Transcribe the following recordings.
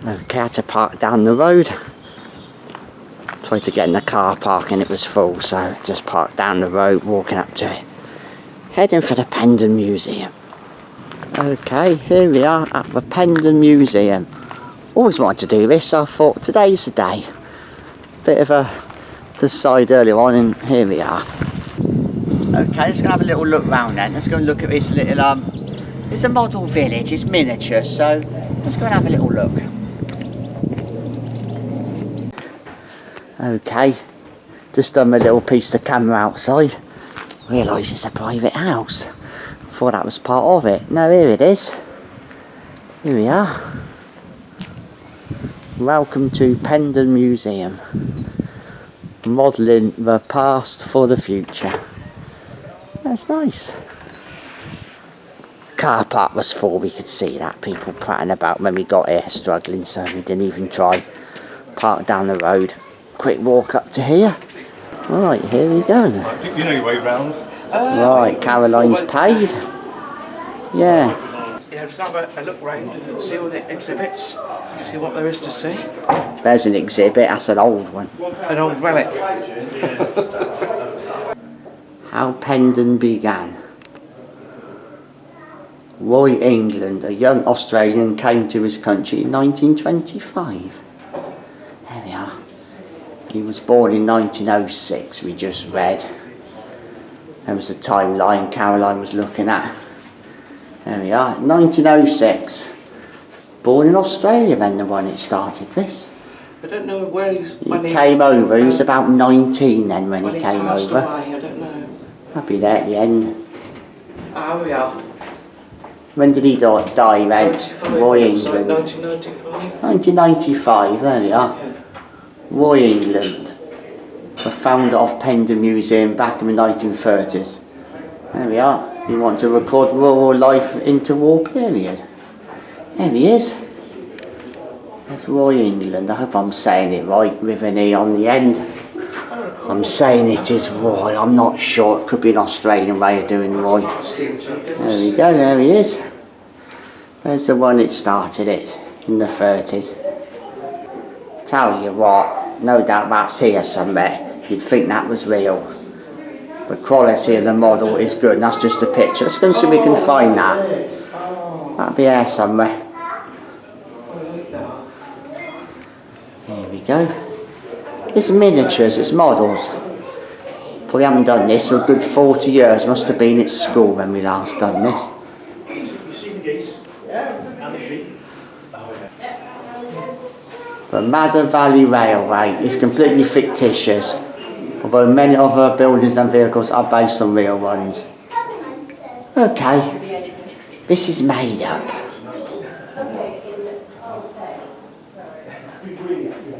Okay, I had to park down the road. Tried to get in the car park and it was full, so just parked down the road, walking up to it. Heading for the Pendon Museum. Okay, here we are at the Pendon Museum. Always wanted to do this, so I thought today's the day. Bit of a decide earlier on, and here we are. Okay, let's go have a little look round then. Let's go and look at this little, it's a model village, it's miniature, so let's go and have a little look. Okay, just done my little piece of camera outside. Realised it's a private house. Thought that was part of it. No, here it is. Here we are. Welcome to Pendon Museum. Modelling the past for the future. That's nice. Car park was full, we could see that. People prattling about when we got here, struggling, so we didn't even try. Park down the road. Quick walk up to here. Right, here we go. You know your way round. Right, Caroline's paid. Yeah. Yeah, just have a look round and see all the exhibits, see what there is to see. There's an exhibit, that's an old one. An old relic. How Pendon began. Roy England, a young Australian, came to his country in 1925. There we are. He was born in 1906, we just read. There was a timeline Caroline was looking at. There we are, 1906. Born in Australia then, the one it started this. I don't know where he's... He came over, he was about 19 then when he came over. Away, I don't know. I'll be there at the end. Oh, we are. When did he die then? 95, Roy England. England. 1995. 1995, there we are. Roy England, the founder of Pendon Museum back in the 1930s. There we are. You want to record rural life interwar period. There he is. That's Roy England. I hope I'm saying it right with an E on the end. I'm saying it is Roy. I'm not sure. It could be an Australian way of doing Roy. There we go. There he is. There's the one that started it in the 30s. Tell you what, no doubt that's here somewhere. You'd think that was real. The quality of the model is good, and that's just a picture. Let's go and see if we can find that. That'll be here somewhere. Here we go. It's miniatures, it's models. Probably haven't done this for a good 40 years. Must have been at school when we last done this. The Madder Valley Railway is completely fictitious, although many other buildings and vehicles are based on real ones. Okay, this is made up.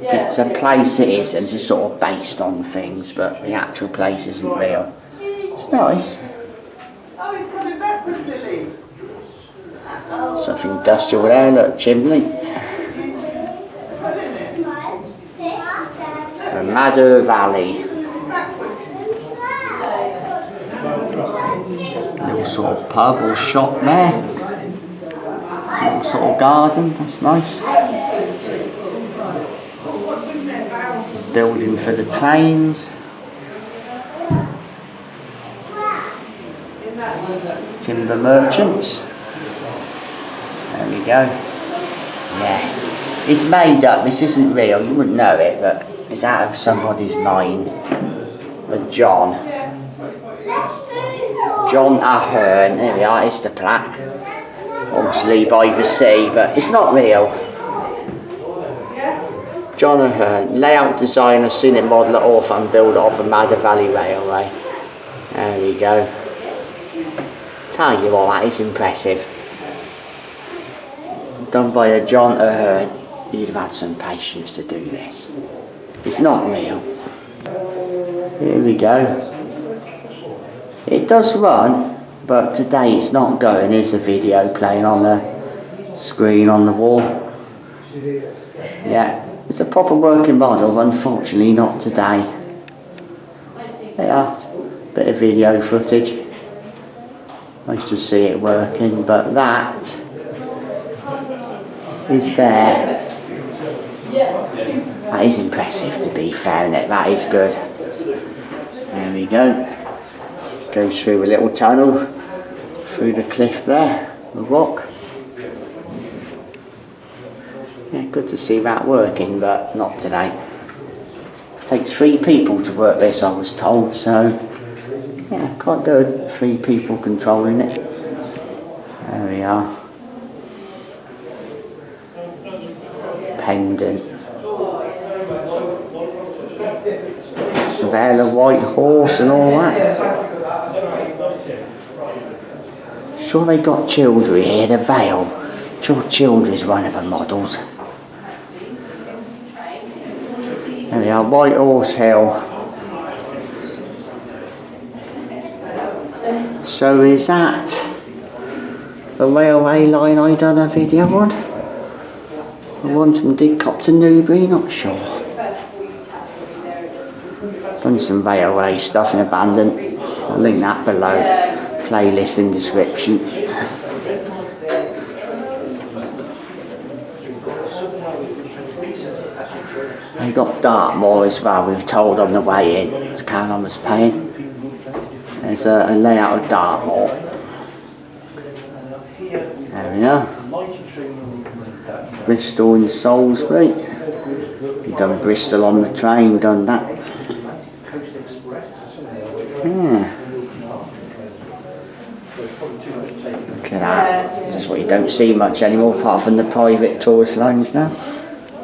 It's a place it is, and it's sort of based on things, but the actual place isn't real. It's nice. Oh, he's coming backwards, Lily. Something industrial there, look, chimney. The Madder Valley. Little sort of pub or shop there. Little sort of garden, that's nice. Building for the trains. Timber merchants. There we go. Yeah. It's made up, this isn't real, you wouldn't know it, but it's out of somebody's mind. But John Ahern, there we are, it's the plaque. Obviously by the sea, but it's not real. John Ahern, layout designer, scenic modeller, author and builder of the Madder Valley Railway. There we go. Tell you what, that is impressive. Done by a John Ahern. You'd have had some patience to do this. It's not real. Here we go. It does run, but today it's not going. Here's the video playing on the screen on the wall. Yeah, it's a proper working model, unfortunately not today. There are, bit of video footage. Nice to see it working, but that is there. That is impressive, to be fair, isn't it? That is good. There we go. Goes through a little tunnel through the cliff there, the rock. Yeah, good to see that working, but not today. Takes 3 people to work this, I was told, so yeah, quite good. 3 people controlling it. There we are. Pendon. Veil of white horse and all that. Sure they got Childry here, the veil. Sure Childry's one of the models. There we are, White Horse Hill. So is that the railway line I done a video on? The one from Didcot to Newbury, not sure. Done some railway stuff in Abandon. I'll link that below. Playlist in description. They got Dartmoor as well, we were told on the way in, as Cameron was paying. There's a layout of Dartmoor. There we are. Bristol and Salisbury. We've done Bristol on the train, done that. Yeah. Look at that. This is what you don't see much anymore, apart from the private tourist lines now.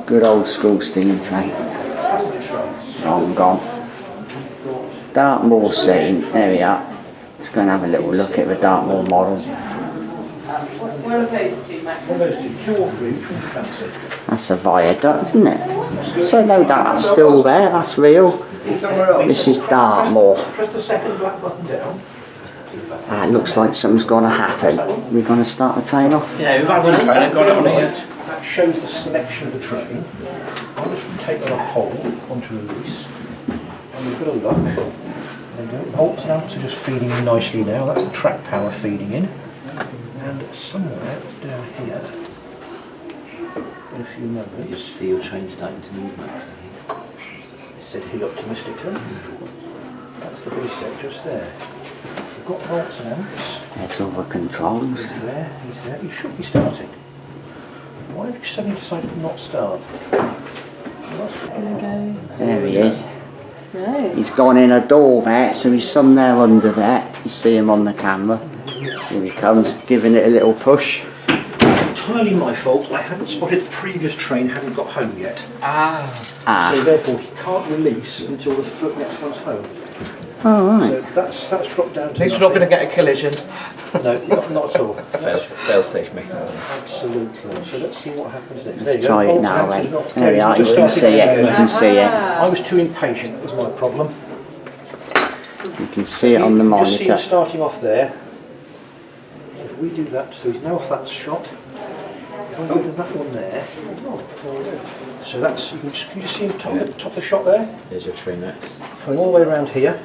Good old school steam train. Long gone. Dartmoor scene. There we are. Let's go and have a little look at the Dartmoor model. Where are those two, Max? Two or three, which one's fancy? That's a viaduct, isn't it? So no doubt that's still there, that's real. This is Dartmoor. Press the second black button down. It looks like something's going to happen. We're going to start the train off. Yeah, we've had one train, I've got it on here. That shows the selection of the train. I'll just take on a pole onto release. And we've got a look. There you go. Volts and amps are just feeding in nicely now. That's the track power feeding in. And somewhere down here, in a few moments, You'll see your train starting to move, Max. said he optimistically. That's the B set just there. We've got volts and amps. There's all the controls. He's there, he's there. He should be starting. Why have you suddenly decided to not start? There he is. No. He's gone in a door there, so he's somewhere under there. You see him on the camera. Here he comes, giving it a little push. Entirely my fault. I hadn't spotted the previous train hadn't got home yet. So therefore he can't release until the next one's home. Oh, right. So that's dropped down to At least we're not going to get a collision. No, not at all. Fail safe mechanism. Absolutely. So let's see what happens next. Let's try it now, eh? There we are, you can see it, you can see it. I was too impatient, that was my problem. You can see it on the You can just see him monitor. starting off there. So if we do that, so he's now off that shot. If I go to that one there, so that's, can you just see him top of the shot there? Here's your train next. Coming all the way around here.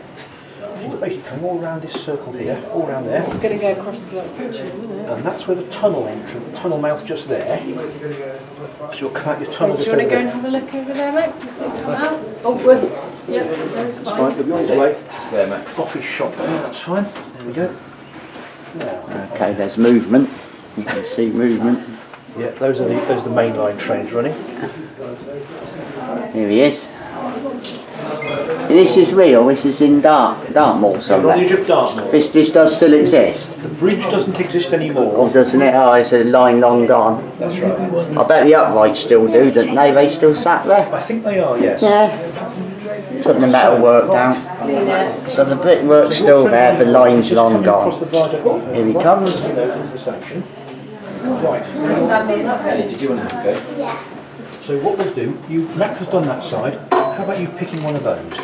So he's basically coming all around this circle here, all around there. It's going to go across the bridge, isn't it? And that's where the tunnel entrance, tunnel mouth just there. So you'll come out your tunnel So do just you want to over go and there. have a look over there, Max, and see it come out? Oh, was yep, that's That's fine. fine, you'll be all the way. Just there, Max. Off his shot there, that's fine. There we go. Now, Okay, there's movement. You can see movement. yeah, those are the mainline trains running. Here he is. This is real, this is in Dartmoor We're on the somewhere. edge of Dartmoor. This does still exist. The bridge doesn't exist anymore. Or doesn't it? Oh, it's a line long gone. That's right. I bet the uprights still do, don't they? They still sat there. I think they are, yes. Yeah. Took the metal work down. So the brickwork's still there, the line's long gone. Here he comes. Right. Ellie, did you want to have a go? So what we'll do, Max has done that side. How about you picking one of those?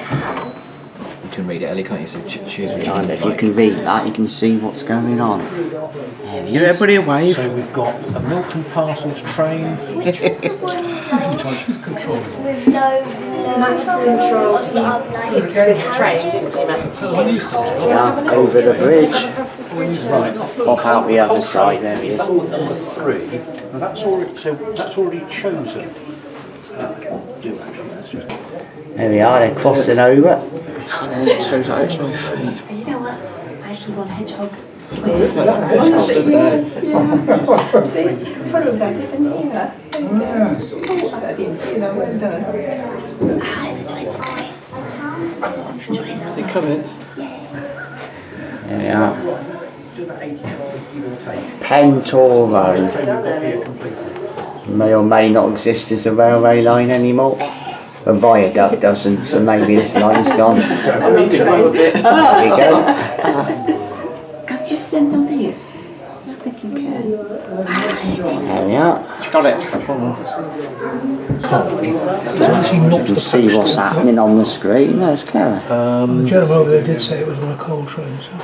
You can read it, Ellie, can't you? So choose which And one if you you like. can read that, you can see what's going on. There he Give is. everybody a wave. So we've got a milk and parcels train. Which was the one with Who's controlling it? loads and loads Max of controlled up like this train, didn't he, Max? Yeah, over the bridge. Right. Off out the other side, there he is. Number 3. Now that's already chosen. Do actually, that's just... There we are, they're crossing over. Toes out its my feet. You know what? I actually want a hedgehog. Honestly, yes. See, follows us even here. There you go. Oh, I didn't see that. Well done. They come in. There we are. Pentor Road. May or may not exist as a railway line anymore. A viaduct doesn't, so maybe this line's gone. There we go. Can't you send all these? I think you can. There we are. She's got it. You can see what's happening on the screen. No, it's clever. The gentleman over there did say it was on a coal train, so...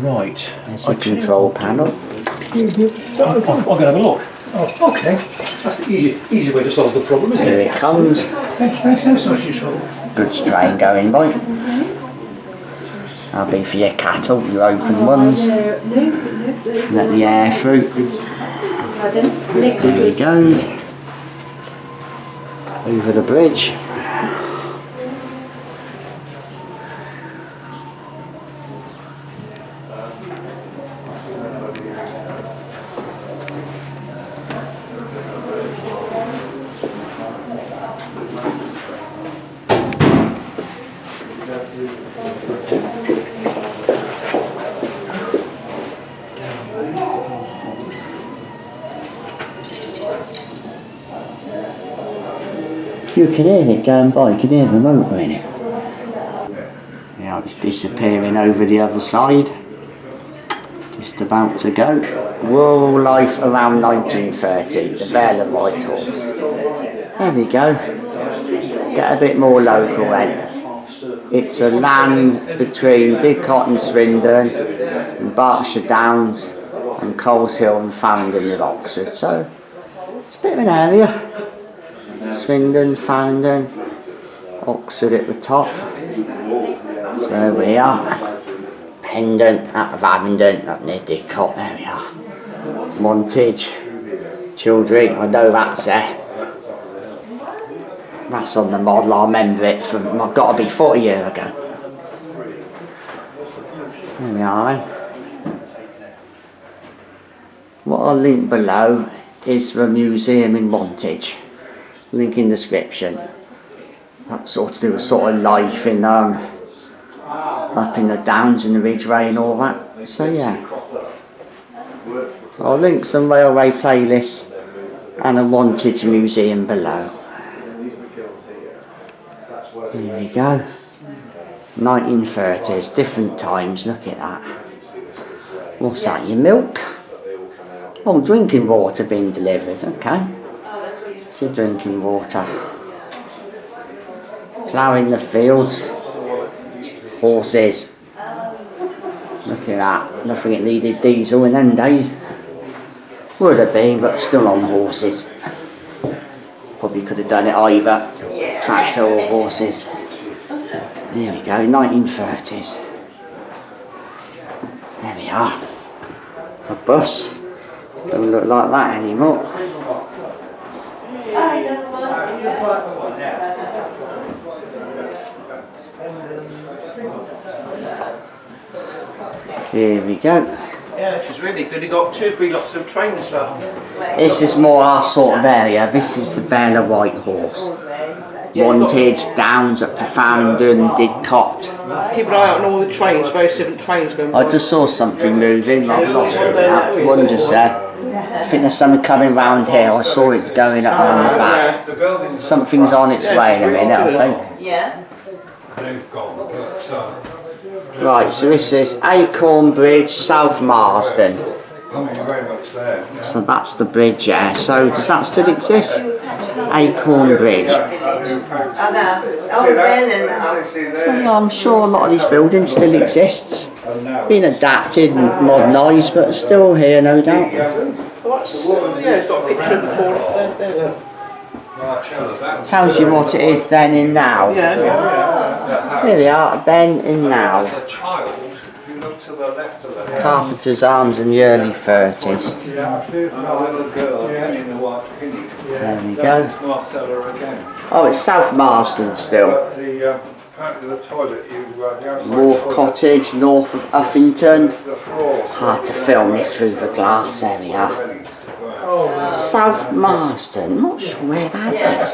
Right. There's the control panel. I'm going to have a look. Oh, okay. That's the easy way to solve the problem, isn't Here it? it comes. Thanks so much, you trouble. Goods train going by. That'll be for your cattle, your open ones. Let the air through. There he goes. Over the bridge. You can hear it going by, you can hear the motor in it. Yeah, it's disappearing over the other side. Just about to go. Rural life around 1930, the Vale of White Horse. There we go. Get a bit more local then. It's a land between Didcot and Swindon, and Berkshire Downs, and Coles Hill and Farringdon with Oxford. So it's a bit of an area. Swindon, Farringdon, Oxford at the top. That's where we are. Pendon, out of Abingdon, up near Didcot, there we are. Montage, Children, I know that's there. That's on the model, I remember it from, I've got to be 40 years ago. There we are then. What I'll link below is the museum in Montage. Link in description. That's sort to do with sort of life in up in the Downs and the Ridgeway and all that. So yeah. I'll link some railway playlists and a Montage museum below. Here we go. 1930s, different times, look at that. What's that, your milk? Oh, drinking water being delivered, okay. It's your drinking water. Ploughing the fields. Horses. Look at that. Nothing it needed diesel in them days. Would have been, but still on horses. Probably could have done it either. Tractor or horses. There we go, 1930s. There we are. A bus. Don't look like that anymore. Here we go. Yeah, she's really good. You got 2 or 3 lots of trains there. This is more our sort of area. This is the Vale of White Horse. Montage, Downs up to Farringdon, Didcot. Keep an eye out on all the trains, various different trains going by. I just saw something moving, I've lost it now. One just there. I think there's something coming round here. I saw it going up round the back. Something's on its way in a minute, I think. Yeah. Right, so this is Acorn Bridge, South Marsden. So that's the bridge, yeah. So does that still exist? Acorn Bridge. So yeah, I'm sure a lot of these buildings still exist. Been adapted and modernised, but still here, no doubt. Yeah, it's got a picture of the 4 up there. Tells you what it is then and now. Yeah. Here we are, then and now. Carpenter's Arms in the early 30s. There we go. It's Marcella again. Oh, it's South Marsden still. But the apparently the toilet, the outside North toilet, Cottage, north of Uffington. the floor. Hard to film this through the glass. There we are. South Marsden. Not sure where that is.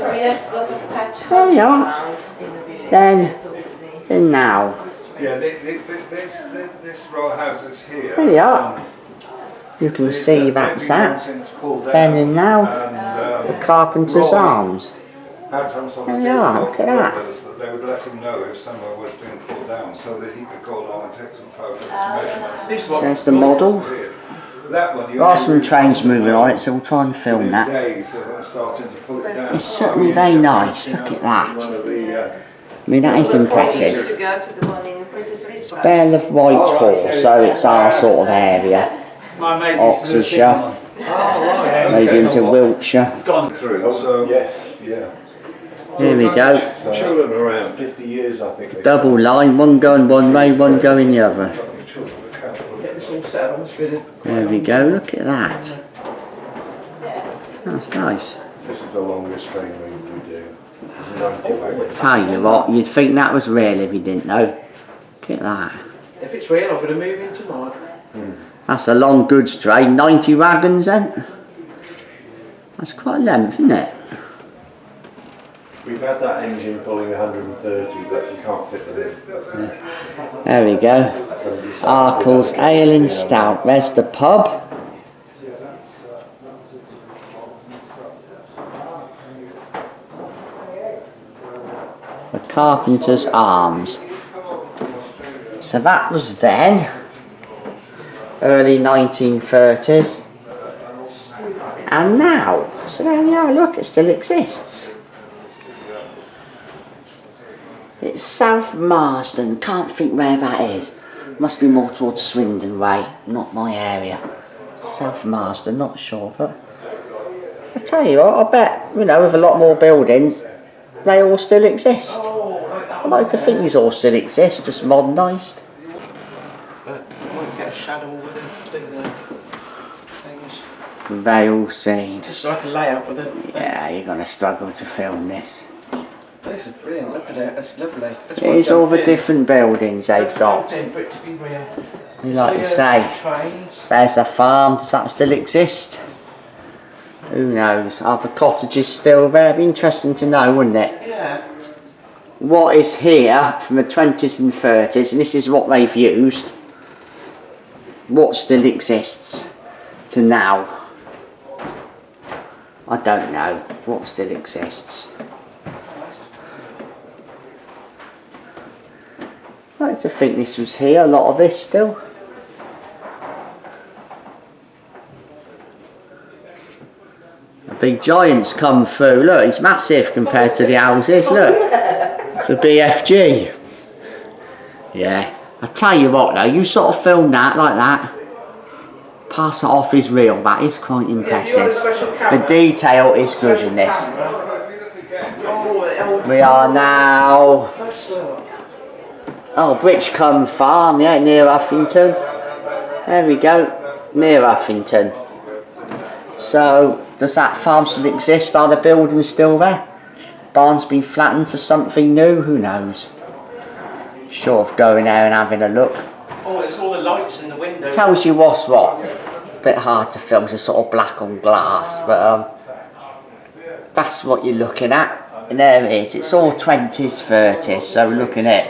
There we are. Then now. Yeah, this row of houses here. There we are. You can see that's at. Then and now. And, The Carpenter's Arms. had some sort of There we are, deal look at that. that they would let him know if somewhere was being pulled down so that he could go along and take some photos to measurements. This one. There's the model. That one, There are some trains moving on it, so we'll try and film that. days of them starting to pull it down. It's certainly very nice. Look at that. One of the, I mean, that is impressive. To go to the one in Princess Risborough. Vale of Whitehall, so it's our sort of area. Oxfordshire, maybe into Wiltshire. gone through, so Yes, yeah. Here we go. children around. 50 years, I think. Double line, one going one way, one going the other. Get this all set up, it's really. There we go, look at that. That's nice. This is the longest train we do. This is 90 wagon. Tell you what, you'd think that was real if you didn't know. Look at that. If it's real, I'm going to move in tonight. That's a long goods train, 90 wagons then. That's quite a length, isn't it? We've had that engine pulling 130, but we can't fit them in. There we go. Arkle's Ale and Stout. There's the pub. The Carpenter's Arms. So that was then, early 1930s. And now, so there we are, look, it still exists. It's South Marsden, can't think where that is. Must be more towards Swindon way, not my area. South Marsden, not sure, but I tell you what, I bet, you know, with a lot more buildings, they all still exist. I like to think these all still exist, just modernised. But you won't get a shadow with the thing there. Things. They all seem. Just like a layout with it. Yeah, you're going to struggle to film this. This is brilliant, look at it, it's lovely. Here's all the different buildings they've got. For it to be real. You like you say, Trains. there's a farm, does that still exist? Who knows? Are the cottages still there? Be interesting to know, wouldn't it? Yeah. What is here from the 20s and 30s, and this is what they've used. What still exists to now? I don't know. What still exists? I like to think this was here, a lot of this still. The big giants come through, look, it's massive compared to the houses, look. It's a BFG. Yeah. I tell you what though, you sort of film that like that. Pass it off is real, that is quite impressive. The detail is good in this. We are now... Oh, Britchcombe Farm, yeah, near Uffington. There we go, near Uffington. So, does that farm still exist? Are the buildings still there? Barn's been flattened for something new? Who knows? Short of going there and having a look. Oh, it's all the lights in the window. Tells you what's what. Bit hard to film, it's sort of black on glass, but that's what you're looking at. And there it is, it's all 20s, 30s, so we're looking at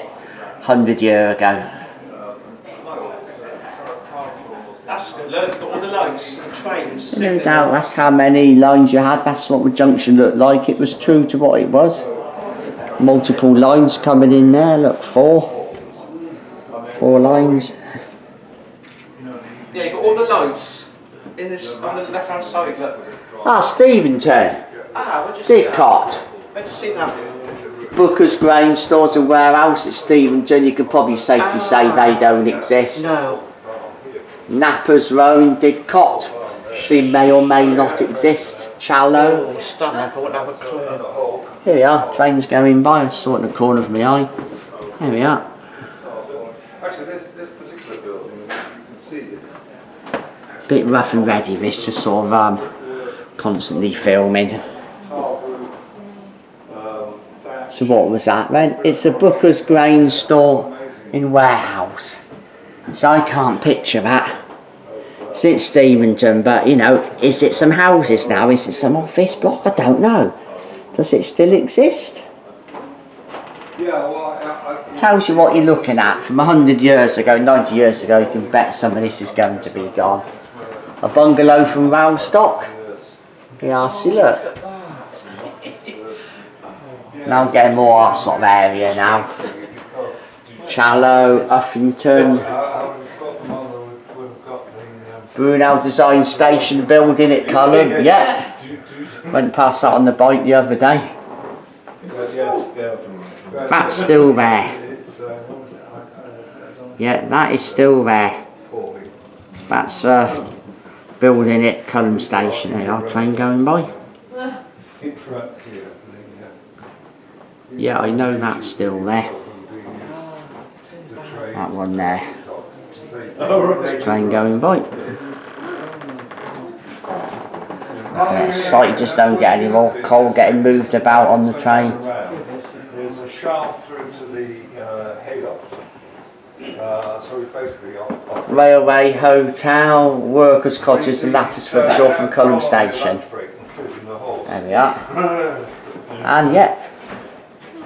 100 years ago. That's good, look, all the lights, the trains. No doubt that's how many lines you had, that's what the junction looked like. It was true to what it was. Multiple lines coming in there, look, four lines. Yeah, you've got all the lights in this, on the left hand side, look. Ah, Steventon, Ah, where'd you see that? Didcot, Where'd you see that? Booker's Grain Stores and Warehouse at Steventon, you could probably safely say they don't exist. No. Nappers Row in Didcot, see may or may not exist. Challow. Oh, stomach, I wouldn't have a clue. Here we are, trains going by, I saw it in the corner of my eye. There we are. Actually, this particular building, you can see it. Bit rough and ready, this just sort of constantly filming. So what was that then? It's a Booker's grain store in warehouse. So I can't picture that. Since Steventon, but you know, is it some houses now? Is it some office block? I don't know. Does it still exist? Yeah, well, Tells you what you're looking at. From 100 years ago, 90 years ago, you can bet some of this is going to be gone. A bungalow from Railstock. BRC, look. Now I'm getting more our sort of area now. Challow, Uffington. Brunel Design Station building at Cullen. Yeah. Went past that on the bike the other day. That's still there. Yeah, that is still there. That's building at Cullen Station. There, our train going by. Yeah, I know that's still there. That one there. Train going by. The site just don't get any more coal getting moved about on the train. There's a shaft through to the hayloft. So it's basically off. Railway, hotel, workers' cottages, the lattice for absorb from Cullen Station. There we are. And yeah,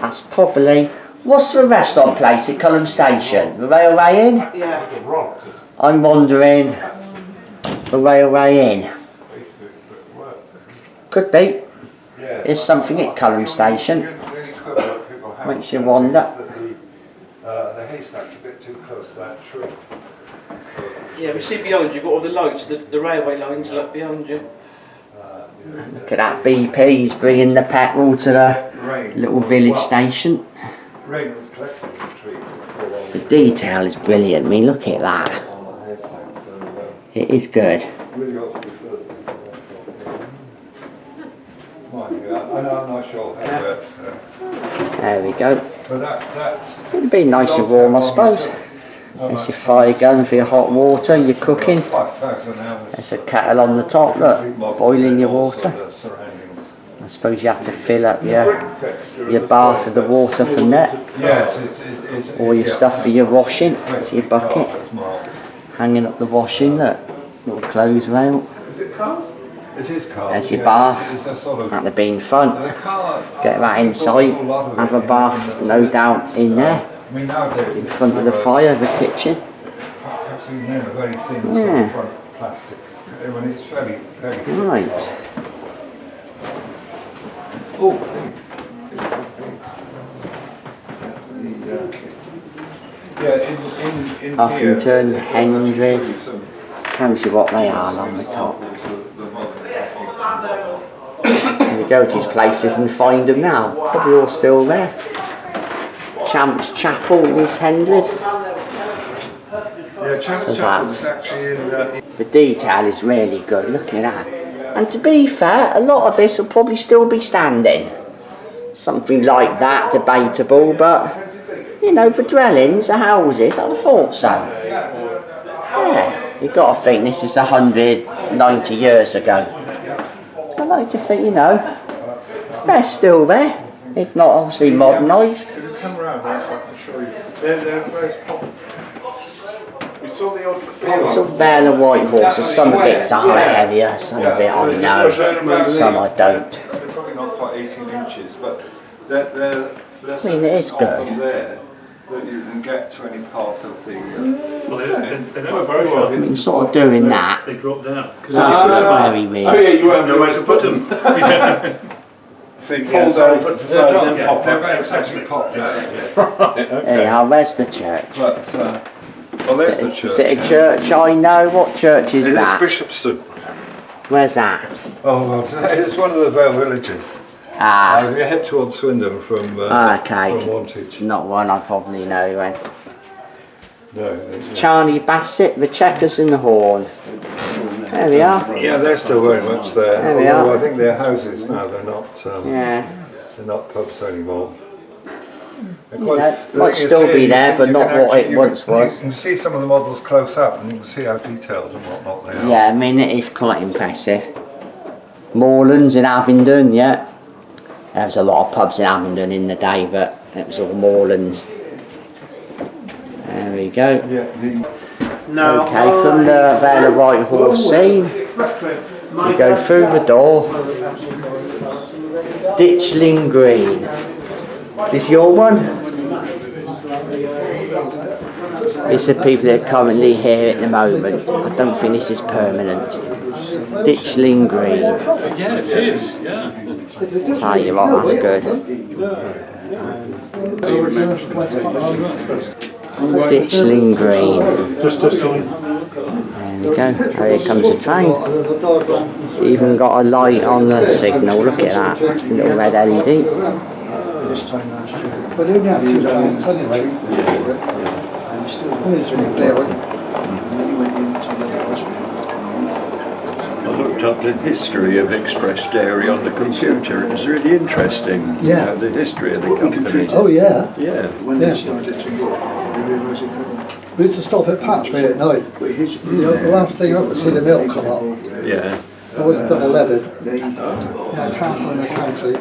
that's probably. What's the restaurant place at Cullen Station? The Railway Inn? Yeah. I'm wondering. The Railway Inn. Could be. There's something at Cullen Station. Makes you wonder. The haystack's a bit too close to that tree. Yeah, we see behind you, you've got all the lights, the railway lines look behind you. Look at that, BP's bringing the petrol to the little village station. Rain was collecting the tree. The detail is brilliant. I mean, look at that. It is good. Really ought to be good. I'm not sure how that's. There we go. But that's. It'd be nice and warm, I suppose. There's your fire gun for your hot water, your cooking. 5,000 hours. There's a kettle on the top, look, boiling your water. I suppose you have to fill up your bath with the water from there. Yes, All your stuff for your washing. There's your bucket. Hanging up the washing, look. Little clothes rail. Is it car? It is car. There's your bath. That'd have been fun. Get that inside, have a bath, no doubt, in there. In front of the fire, the kitchen. Yeah. Right. Uffington, Hendred. Tells you what they are along the top. And you go to these places and find them now. Probably all still there. Champs Chapel in East Hendred. Yeah, Champs Chapel is actually in. The detail is really good, look at that. And to be fair, a lot of this will probably still be standing. Something like that, debatable, but you know, for dwellings, the houses, I'd have thought so. Yeah, you've got to think this is 190 years ago. I like to think, you know, they're still there, if not obviously modernised. Come around, I'll show you. We saw the old. It's all Vale of White Horses, some of it's our area, some of it I know, some I don't. They're probably not quite 18 inches, but they're I mean, it is good. there that you can get to any part of the. Well, they know very well. I mean, sort of doing that, They drop down. does look very real. Oh yeah, you won't know where to put them. So you fall down, put to side, then pop up. It's actually popped out. There you are, where's the church? But well, there's the church. Is it a church I know? What church is that? Bishopston. Where's that? Oh, well, it's one of the Vale villages. Ah, You head towards Swindon from okay. Wantage. Not one I probably know. Right? No, it's Charlie Bassett, the Checkers and the Horn. There we are. yeah, they're still very much there. There we Although are. I think they're houses now. They're not. Yeah. They're not pubs anymore. They're You know, the might thing is still here, be you there, can- but you not can what actually- it once was. You can see some of the models close up, and you can see how detailed and whatnot they are. Yeah, I mean it is quite impressive. Moorlands in Abingdon, yeah. There was a lot of pubs in Abingdon in the day, but it was all moorlands. There we go. Okay, from the Vale of Whitehorse scene, we go through the door. Ditchling Green. Is this your one? It's the people that are currently here at the moment. I don't think this is permanent. Ditchling Green. Yeah, it is, yeah. Tell you what, that's good. Ditchling Green. There we go. Here comes the train. Even got a light on the signal. Look at that. Little red LED. I looked up the history of Express Dairy on the computer. It was really interesting. Yeah. The history of the company. Oh yeah. Yeah. When they started to go, they realised they couldn't. We used to stop at Patchway at night. The last thing up was see the milk come up. Yeah. I was double leaded. Yeah, Castle in the county.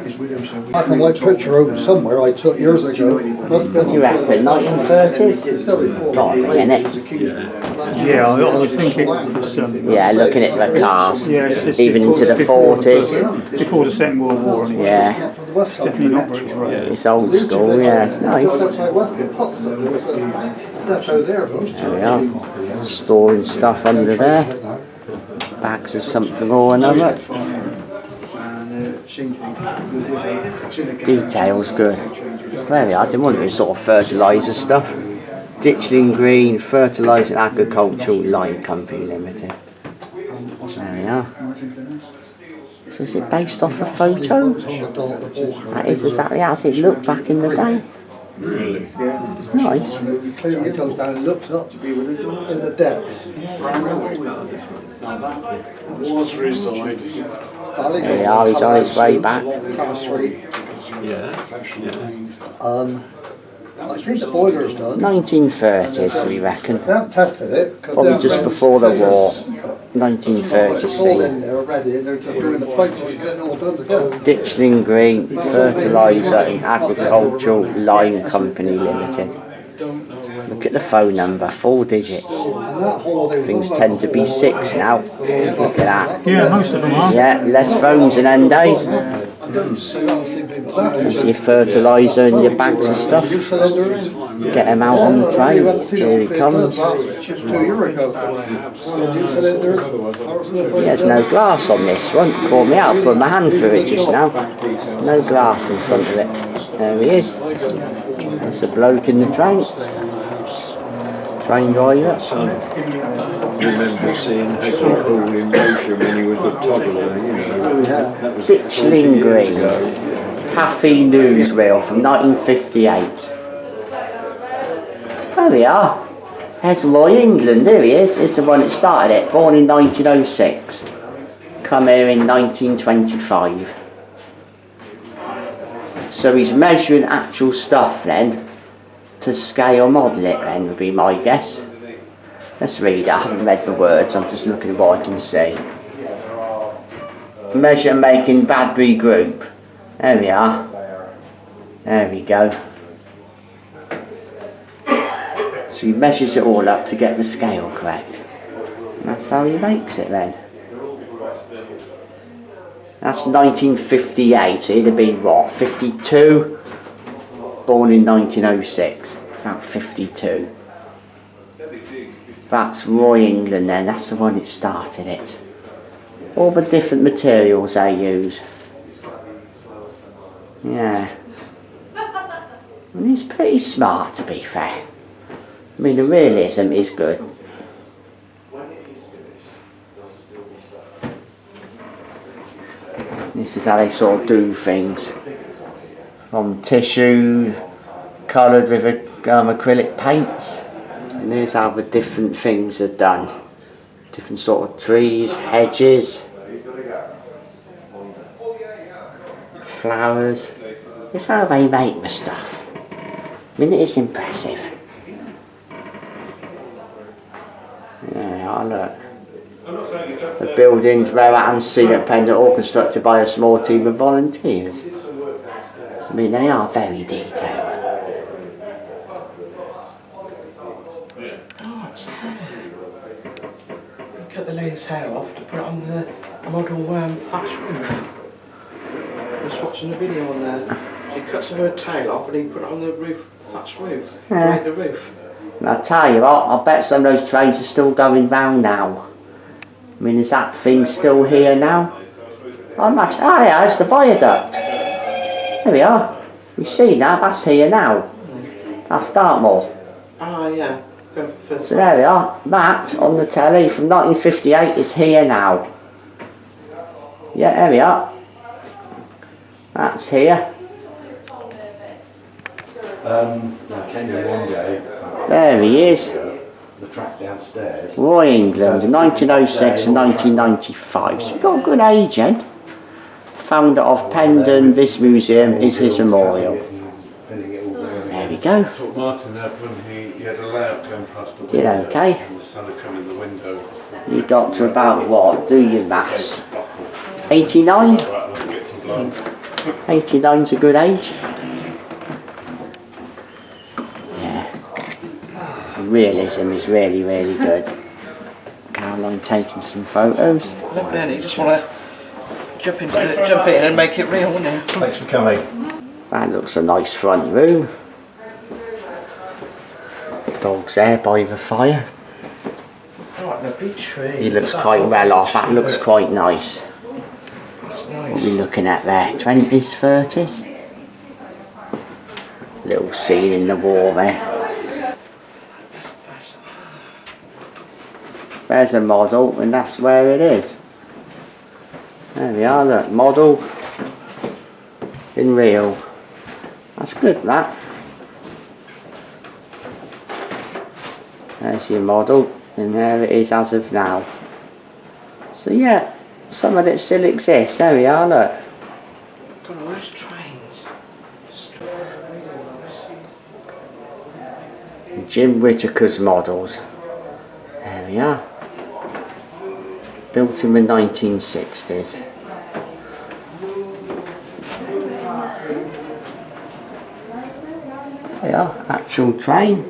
He's with him, so I can like picture home somewhere I took years ago. What do you reckon? 1930s? Got to be in it. Yeah, I think it was. Yeah, looking at the cars. Yeah, it's Even into the 40s. Before the Second World War, anyway. Yeah. It's definitely not British Rail. It's old school, yeah, it's nice. There was a depot there. There we are. Storing stuff under there. Bags of something or another. Details good. There we are. I didn't want it sort of fertiliser stuff. Ditchling Green Fertiliser and Agricultural Lime Company Limited. There we are. So is it based off a photo? That is exactly as it looked back in the day. Really? Yeah. It's nice. He clearly comes down and looks up in the depths. Was residing. There we are, he's on his way back. Yeah. I think the boiler's done. 1930s, we reckon. They haven't tested it. Probably just before the war. 1930s It's all in scene. there already and they're just doing the pipes and getting it all done to go. Ditchling Green Fertiliser and Agricultural Lime Company Limited. Look at the phone number, 4 digits. And that whole thing Things tend to be 6 now. Look at that. Yeah, most of them are. Yeah, less phones in them days. That's your fertiliser and your bags of stuff. Get them out on the train. Here he comes. 2 years ago. New cylinders. There's no glass on this one. Caught me out, put my hand through it just now. No glass in front of it. There he is. That's a bloke in the train. Train driver. I remember seeing Hector Cool in motion when he was a toddler, you know. That was Ditchling 40 years Green. ago. Paffy newsreel from 1958. There we are. There's Roy England, there he is. It's the one that started it, born in 1906. Come here in 1925. So he's measuring actual stuff then, to scale model it then would be my guess. Let's read it, I haven't read the words, I'm just looking at what I can see. Measure making Badbury Group. There we are. There we go. So he measures it all up to get the scale correct. And that's how he makes it then. That's 1958, so he'd have been what, 52? Born in 1906, about 52. That's Roy England then, that's the one that started it. All the different materials they use. Yeah. And he's pretty smart to be fair. I mean the realism is good. This is how they sort of do things. On tissue, coloured with acrylic paints. And here's how the different things are done. Different sort of trees, hedges, flowers. It's how they make the stuff. I mean, it is impressive. There we are, look. The buildings, rare and scene at Pendon, all constructed by a small team of volunteers. I mean, they are very detailed. Oh, it's hair. He cut the lady's hair off to put it on the model thatch roof. I was watching a video on there. She cuts her tail off and he put it on the roof, thatch roof, to make the roof. And I tell you what, I bet some of those trains are still going round now. I mean, is that thing still here now? Oh yeah, it's the viaduct. There we are. You see now, that's here now. That's Dartmoor. Ah, yeah. So there we are. That on the telly from 1958 is here now. Yeah, there we are. That's here. Now can you one day, There he is. the track downstairs, Roy England, 1906 and 1995. So you've got a good age, then. Founder of Pendon, this museum is his memorial. There we go. That's what Martin had when he had a layout going past the window. Did okay. And the sun had come in the window. You got to about what? Do your maths. 89? 89's a good age. Yeah. Realism is really, really good. Caroline taking some photos. Look, then you just want to jump in and make it real, wouldn't you? Thanks for coming. That looks a nice front room. Dog's there by the fire. Right, the big tree. He looks quite well off. That looks quite nice. That's What are nice. we looking at there? 20s, 30s? Little scene in the wall there. There's a model, and that's where it is. There we are, look, model in real. That's good, that. There's your model, and there it is as of now. So yeah, some of it still exists. There we are, look. Got all those trains. Jim Whittaker's models. There we are. Built in the 1960s. There we are, actual train.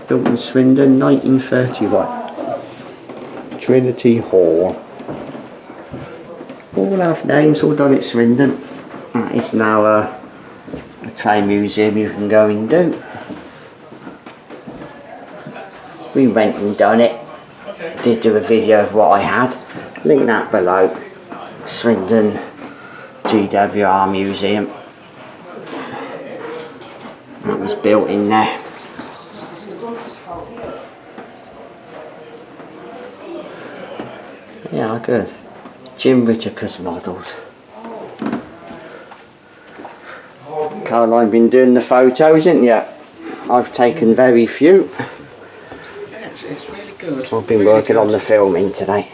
Built in Swindon, 1931. Trinity Hall. All have names, all done at Swindon. That is now a train museum you can go and do. We went and done it. Did do a video of what I had. Link that below. Swindon GWR Museum. That was built in there. Yeah, good. Jim Whittaker's models. Caroline been doing the photos, isn't you? I've taken very few. Yes, it's really good. I've been working on the filming today.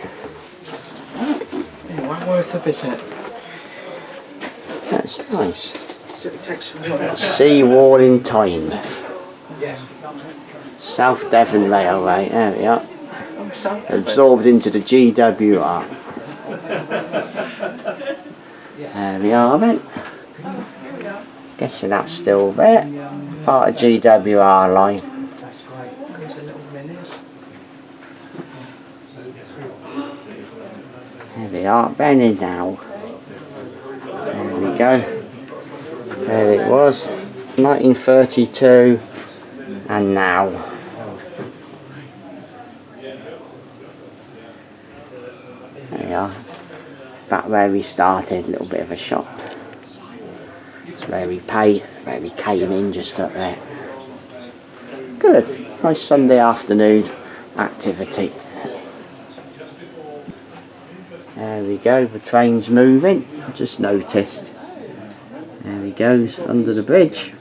Yeah, well worth a visit. That's nice. So it takes some work. Sea wall in Tynemouth. South Devon Railway, there we are. Oh, so Absorbed into the GWR. There we are then. Guessing that's still there. Part of GWR line. there's a little minis. There we are, Benny now. There we go. There it was. 1932 and now. There we are. Back where we started, a little bit of a shop. It's where we came in, just up there. Good. Nice Sunday afternoon activity. There we go, the train's moving. I just noticed. There he goes, under the bridge.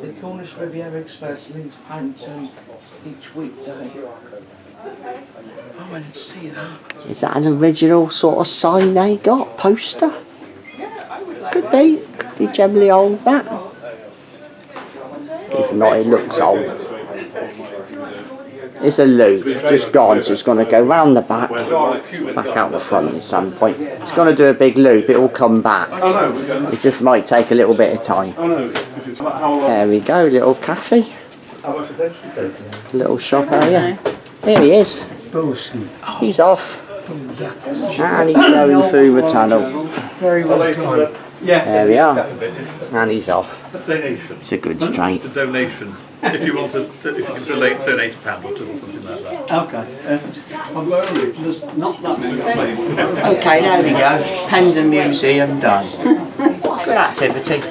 The Cornish Riviera Express leaves Paddington each weekday. Oh, I didn't see that. Is that an original sort of sign they got? Poster? Could be. Could be generally old, that. If not, it looks old. is a loop, just gone, so it's going to go round the back, back out the front at some point. It's going to do a big loop, it will come back. It just might take a little bit of time. There we go, little cafe. Little shop area. Here he is. He's off. And he's going through the tunnel. Very well done. There we are. And he's off. It's a good straight. A donation. If you want to, if you can donate £1 or £2 or something like that. Okay. There's not that many. Okay, there we go. Pendon Museum done. Good activity.